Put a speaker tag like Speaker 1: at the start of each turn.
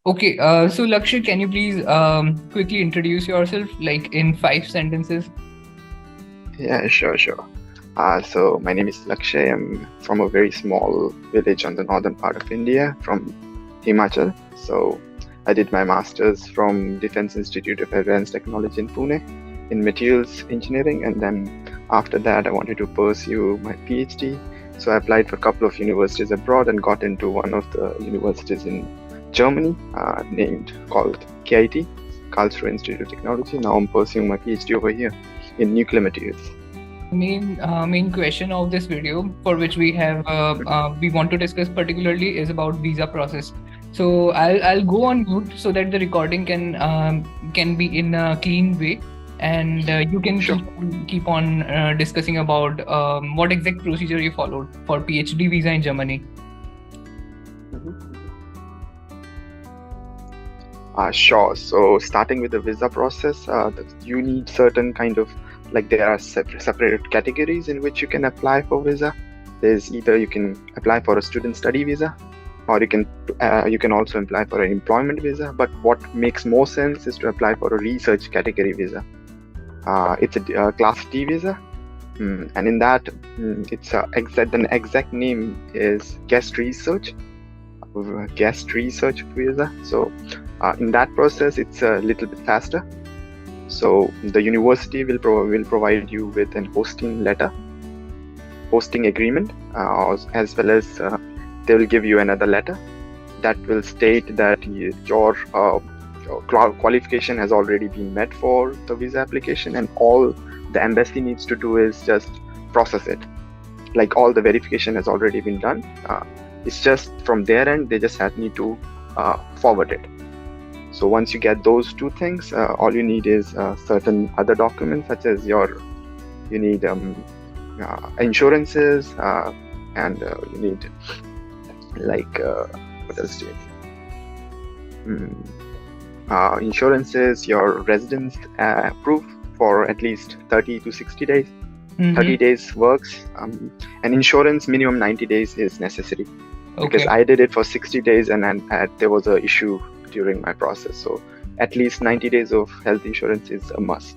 Speaker 1: Okay, so Lakshya, can you please quickly introduce yourself, like in 5 sentences?
Speaker 2: Yeah, sure. So my name is Lakshay. I'm from a very small village on the northern part of India, from Himachal. So I did my master's from Defense Institute of Advanced Technology in Pune in materials engineering, and then after that I wanted to pursue my PhD. So I applied for a couple of universities abroad and got into one of the universities in Germany, named called KIT, Karlsruhe Institute of Technology. Now I'm pursuing my PhD over here in nuclear materials.
Speaker 1: Main question of this video, for which we want to discuss particularly, is about visa process. So I'll go on mute so that the recording can be in a clean way, and you can
Speaker 2: Sure.
Speaker 1: keep on discussing about what exact procedure you followed for PhD visa in Germany.
Speaker 2: Sure. So starting with the visa process, you need certain kind of, like, there are separate categories in which you can apply for visa. There's either you can apply for a student study visa, or you can also apply for an employment visa. But what makes more sense is to apply for a research category visa. It's a class D visa, and in that, the exact name is guest research visa. So in that process, it's a little bit faster. So the university will provide you with an hosting agreement, as well as they will give you another letter that will state that your qualification has already been met for the visa application, and all the embassy needs to do is just process it. Like, all the verification has already been done. It's just from their end, they just need to forward it. So once you get those two things, all you need is certain other documents, such as you need insurances, and you need, like, what else do you need? Insurances, your residence proof for at least 30 to 60 days. 30 days works, and insurance minimum 90 days is necessary. Because
Speaker 1: Okay.
Speaker 2: I did it for 60 days and then there was an issue during my process. So at least 90 days of health insurance is a must.